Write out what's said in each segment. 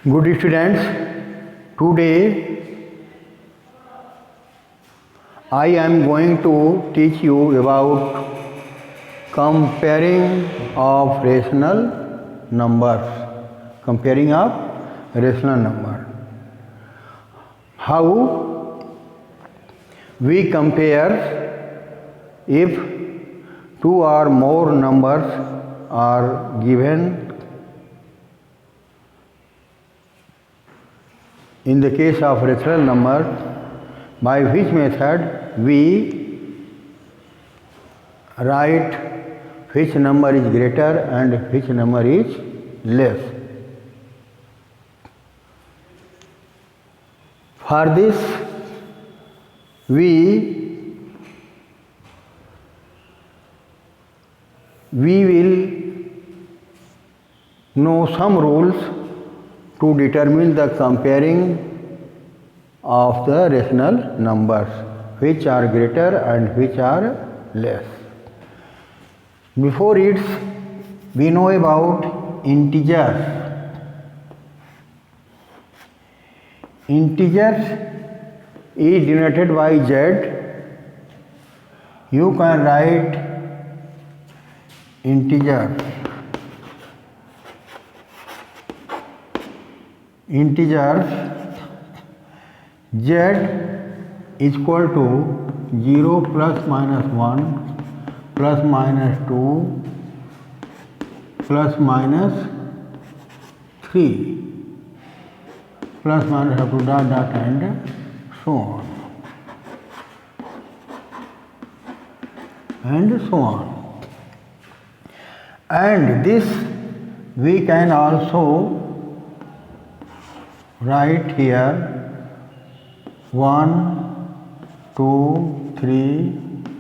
Good students, today I am going to teach you about comparing of rational numbers. Comparing of rational number. How we compare if two or more numbers are given. In the case of rational number, by which method we write which number is greater and which number is less. For this, we will know some rules to determine the comparing of the rational numbers, which are greater and which are less. Before it, we know about integers. Integers is denoted by Z. You can write integer. Integers Z is equal to 0 plus minus 1 plus minus 2 plus minus 3 plus minus up to dot dot and so on and so on. And this we can also write here 1, 2, 3,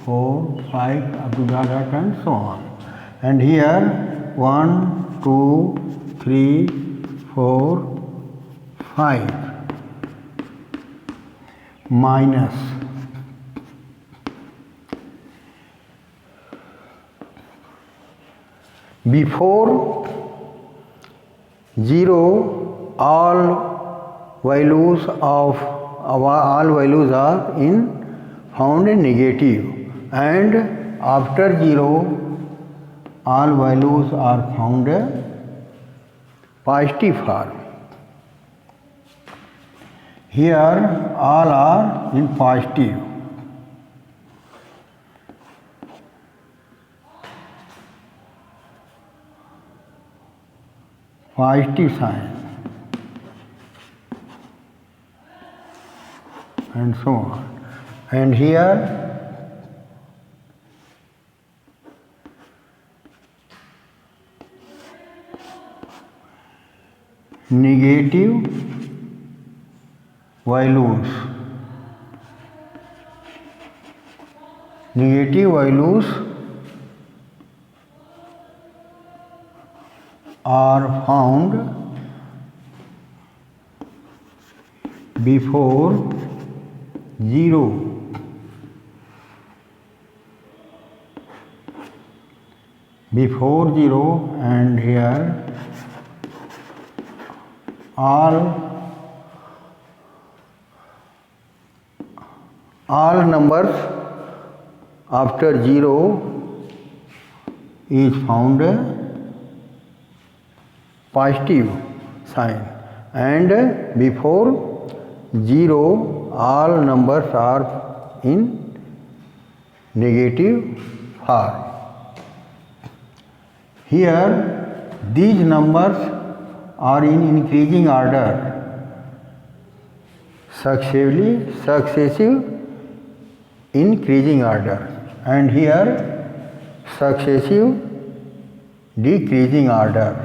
4, 5 up to dot dot and so on. And here 1, 2, 3, 4, 5 minus before 0 all values are found in negative, and after 0 all values are found positive form. Here all are in positive. Positive sign. And so on. And here negative values. Negative values are found before 0. Before 0, and here all numbers after 0 is found positive sign, and before 0 all numbers are in negative form. Here these numbers are in increasing order, successive increasing order, and here successive decreasing order.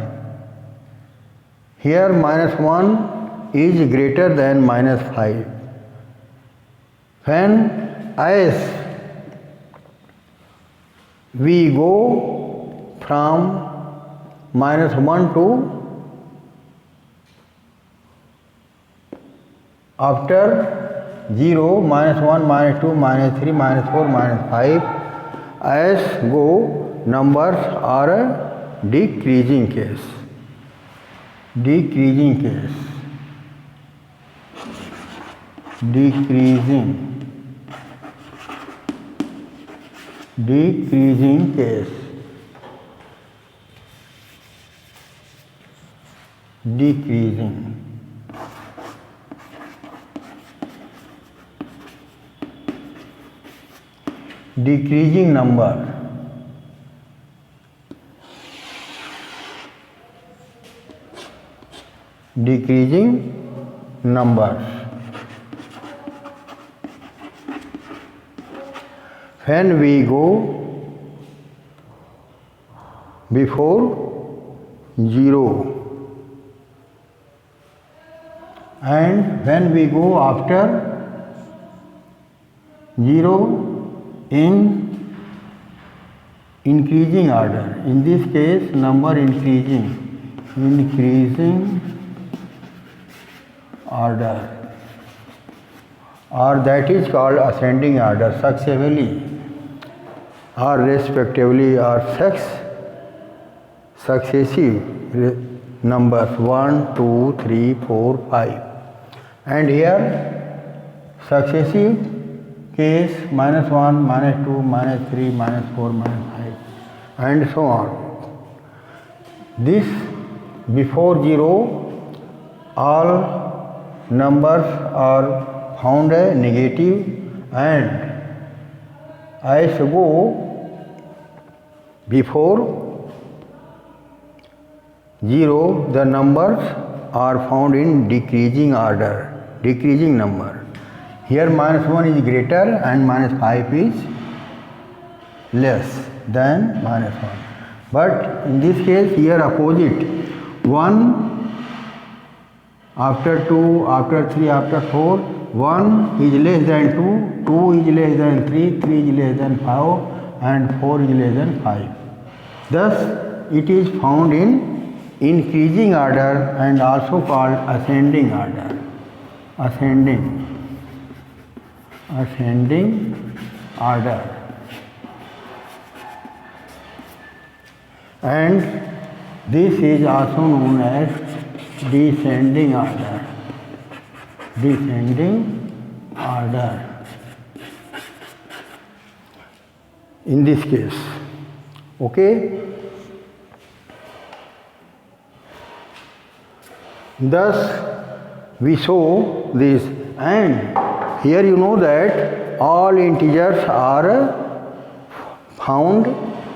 Here minus 1 is greater than minus 5. When as we go from minus 1 to after 0, minus 1, minus 2, minus 3, minus 4, minus 5, as go numbers are a decreasing case. decreasing case, decreasing number, decreasing numbers. When we go before 0 and when we go after 0 in increasing order. In this case, number increasing order, or that is called ascending order, successively or respectively, or successive numbers 1, 2, 3, 4, 5. And here successive case -1, -2, -3, -4, -5 and so on. This before 0 all numbers are found negative, and as go before 0 the numbers are found in decreasing order, decreasing number. Here -1 is greater and -5 is less than -1. But in this case here opposite, 1 after 2, after 3, after 4, 1 is less than 2, 2 is less than 3, 3 is less than 5 and 4 is less than 5. Thus it is found in increasing order and also called ascending order. Ascending order. And this is also known as descending order. Descending order in this case. Okay. Thus we show this, and here you know that all integers are found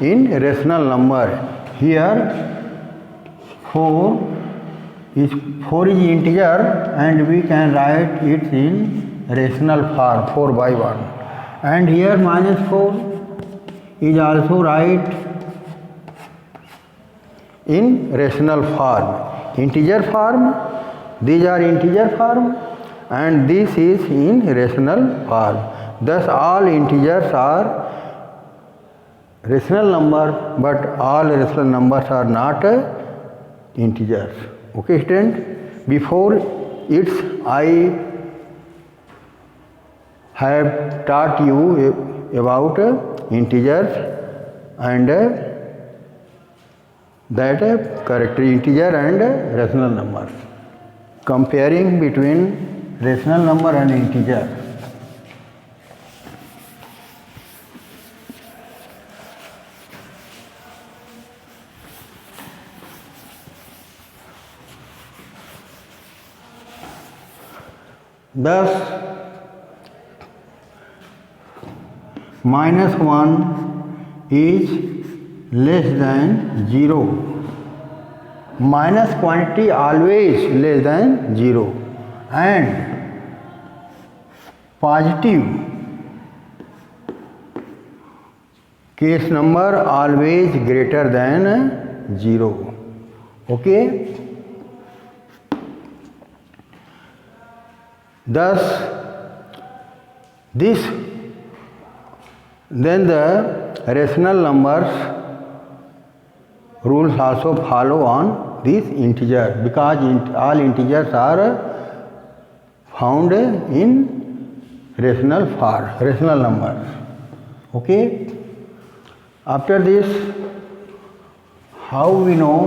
in rational number. Here 4 is integer and we can write it in rational form 4 by 1, and here -4 is also write in rational form, integer form. These are integer form and this is in rational form. Thus all integers are rational number, but all rational numbers are not integers. Okay, student? Before it's I have taught you about integers and that character integer and rational numbers. Comparing between rational number and integer. Thus -1 is less than 0. Minus quantity always less than 0, and positive case number always greater than 0. Okay. Thus this, then the rational numbers rules also follow on this integer, because all integers are found in rational form, rational numbers. Okay. After this, how we know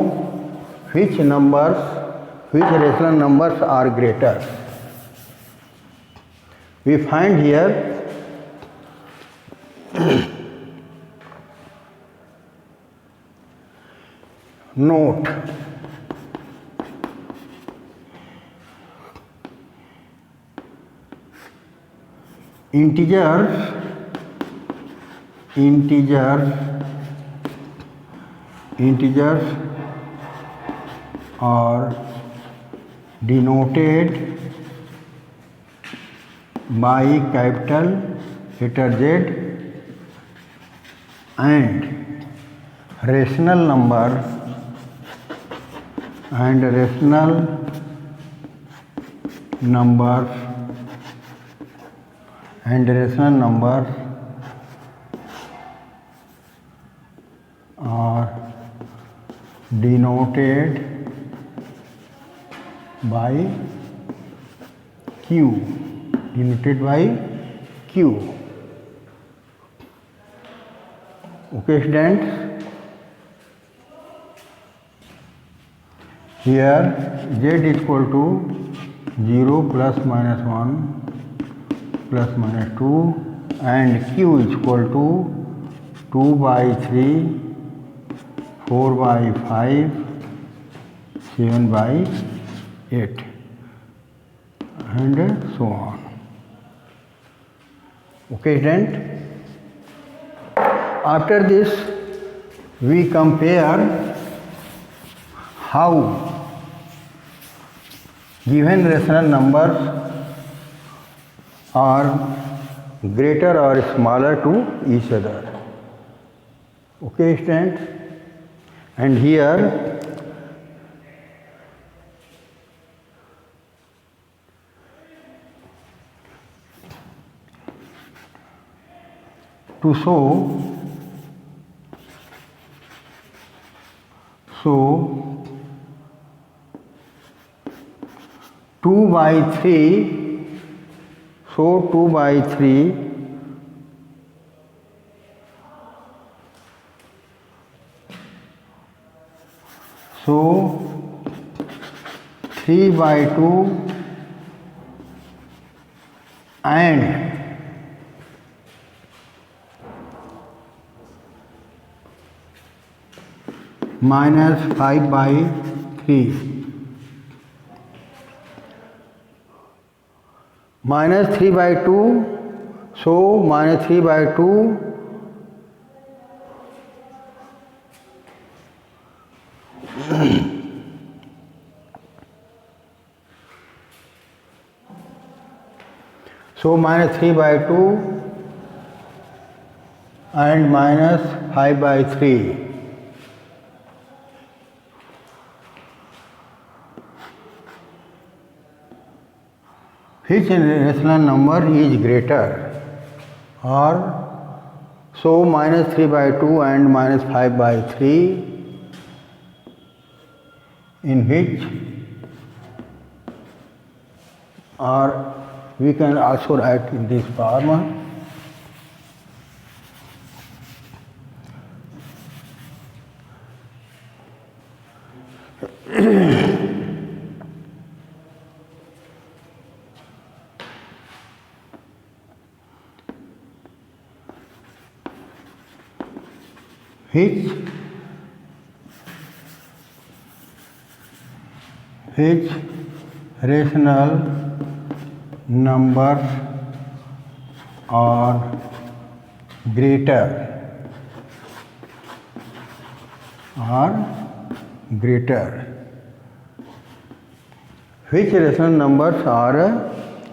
which rational numbers are greater? We find here note. Integers are denoted by capital letter Z, and rational numbers are denoted by Q. Okay, students. Here Z is equal to 0 plus minus 1 plus minus 2, and Q is equal to 2 by 3, 4 by 5, 7 by 8, and so on. Okay, then after this we compare how given rational numbers are greater or smaller to each other. Okay, students, and here to show 2 by 3, so 2 by 3 so 3 by 2 and minus 5 by 3. Minus 3 by 2, so minus 3 by 2 so minus 3 by 2 and minus 5 by 3. Which rational number is greater? Or so minus 3 by 2 and minus 5 by 3, in which, or we can also write in this form, which rational numbers are greater which rational numbers are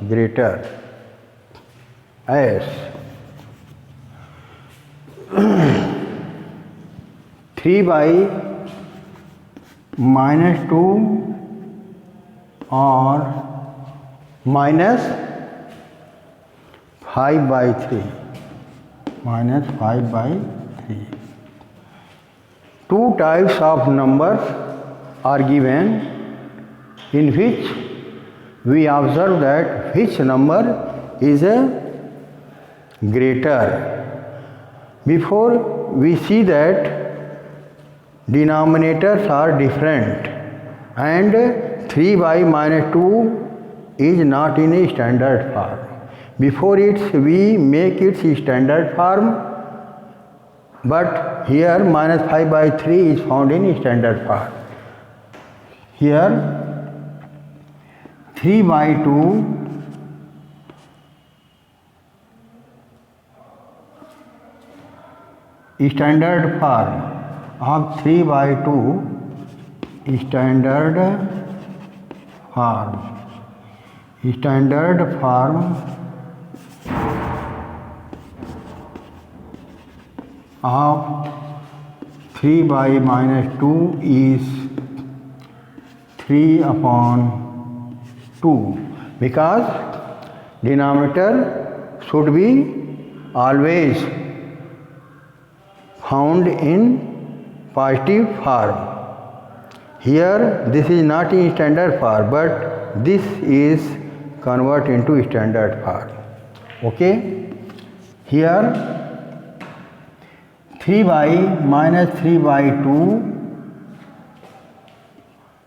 greater as 3 by minus 2 or minus 5 by 3. Two types of numbers are given, in which we observe that which number is greater. Before we see that denominators are different, and 3 by minus 2 is not in a standard form. before it we make its standard form, but here minus 5 by 3 is found in standard form. Here 3 by 2 standard form of 3 by 2 standard form of 3 by minus 2 is 3 upon 2, because denominator should be always found in positive form. Here this is not in standard form, but this is converted into standard form. Okay? Here 3 by minus 3 by 2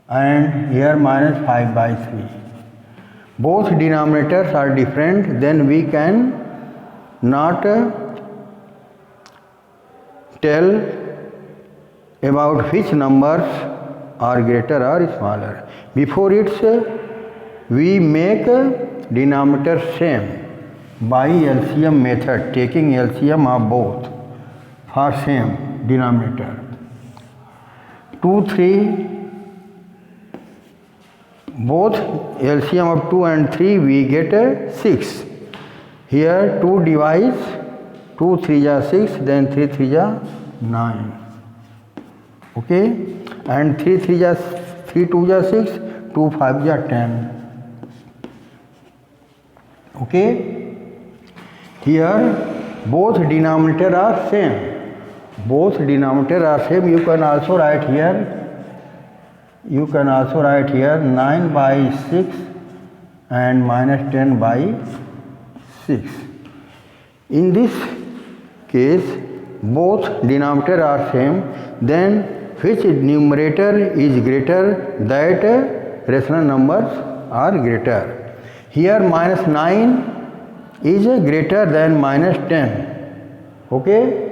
and here minus 5 by 3. Both denominators are different, then we can not tell about which numbers are greater or smaller. Before it we make denominator same by LCM method, taking LCM of both for same denominator. 2, 3, both LCM of 2 and 3 we get 6. Here 2 divides 2 3 are 6, then 3 3 are 9. Okay, and 3 3 are 3 2 are 6, 2 5 are 10. Okay, here both denominator are same. Both denominator are same. You can also write here. 9 by 6 and minus 10 by 6. In this case, both denominator are same, then which numerator is greater, that rational numbers are greater. Here minus 9 is greater than minus 10. Okay?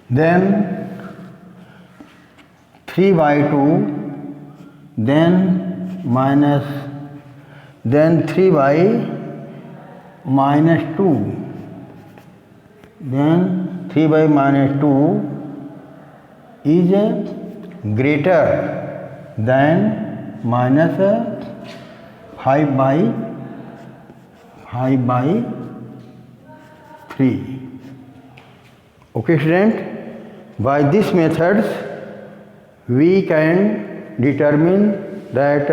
Then 3 by 2, then 3 by minus 2, then 3 by minus 2 is greater than minus 5 by 3. Okay, student, by this methods we can determine that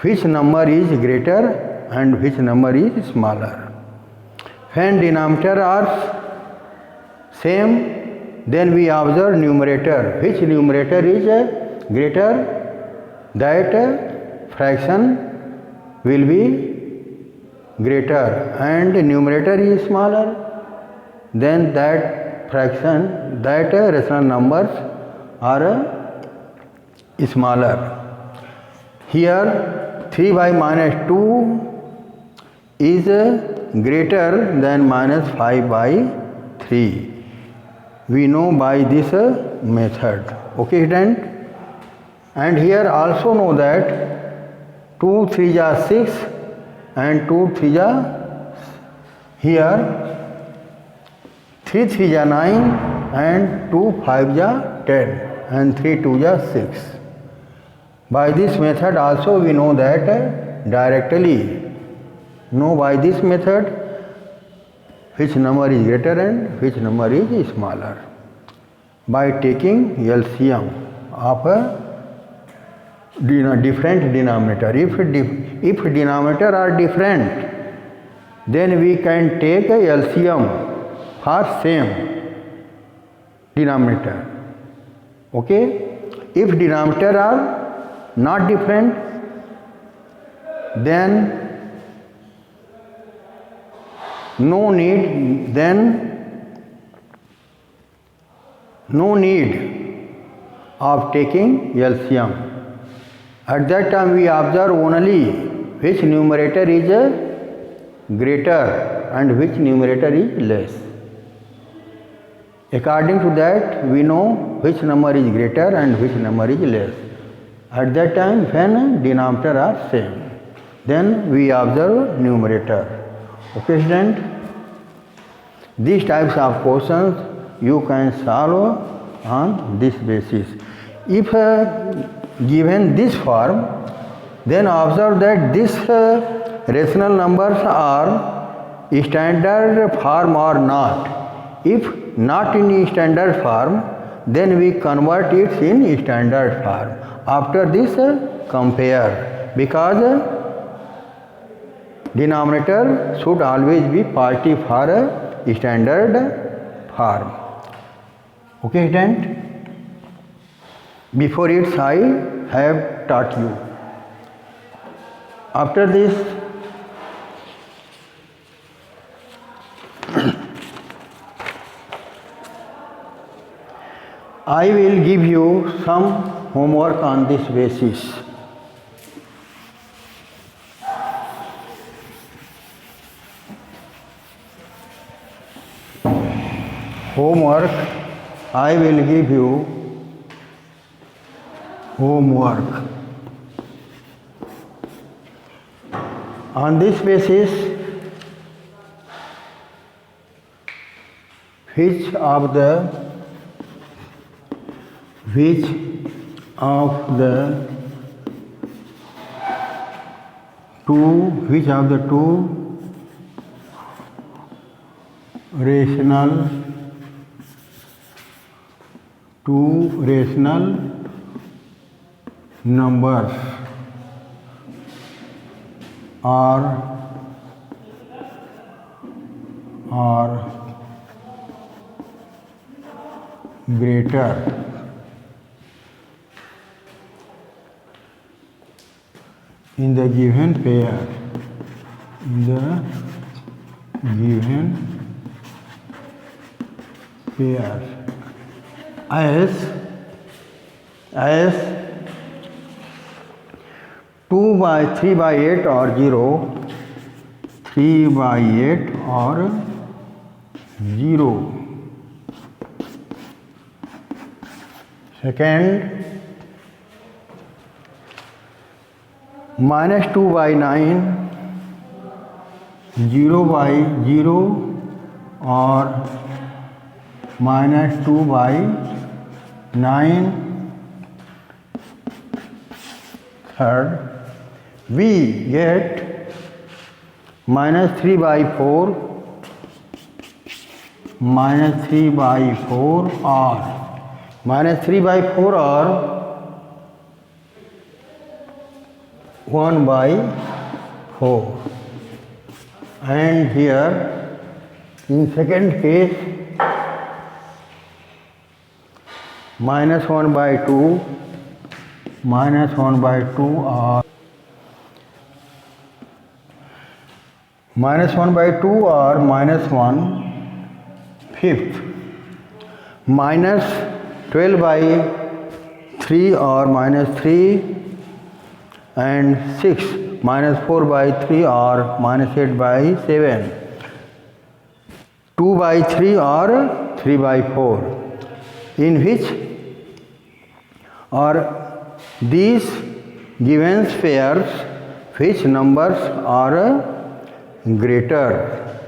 which number is greater and which number is smaller. When denominator are same, then we observe numerator. Which numerator is greater, that fraction will be greater, and numerator is smaller, then that fraction, that rational numbers are smaller. Here 3 by minus 2 is greater than minus 5 by 3. We know by this method. Okay, student? And here also know that 2 3 are 6 and 2 3 are here 3 3 are 9 and 2 5 are 10 and 3 2 are 6. By this method also we know that directly know by this method which number is greater and which number is smaller by taking LCM of a different denominator. If denominator are different, then we can take a LCM for same denominator. Okay? If denominator are not different, then no need of taking LCM. At that time we observe only which numerator is greater and which numerator is less. According to that, we know which number is greater and which number is less. At that time, when denominator are same, then we observe numerator. Okay, student? These types of questions you can solve on this basis. If given this form, then observe that this rational numbers are standard form or not. If not in standard form, then we convert it in standard form. After this, compare, because denominator should always be positive for a standard form. Okay, student? Before it, I have taught you. After this, I will give you some homework on this basis. Homework, I will give you homework. On this basis, which of the two rational numbers are greater in the given pair, as 2 by 3 by 8 or 0, 3 by 8 or 0. Second, minus 2 by 9, 0 by 0 or minus 2 by 9. Third, we get minus 3 by 4, minus 3 by 4 or 1 by 4. And here, in second case, minus 1 by 2 or minus 1 by 2 or minus 1 fifth, minus 12 by 3 or minus 3, and 6, minus 4 by 3 or minus 8 by 7, 2 by 3 or 3 by 4, in which are these given pairs, which numbers are greater.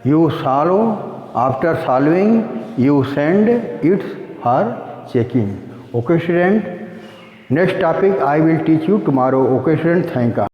You solve, after solving you send it for checking. Okay, student? Next topic I will teach you tomorrow. Okay, student? Thank you.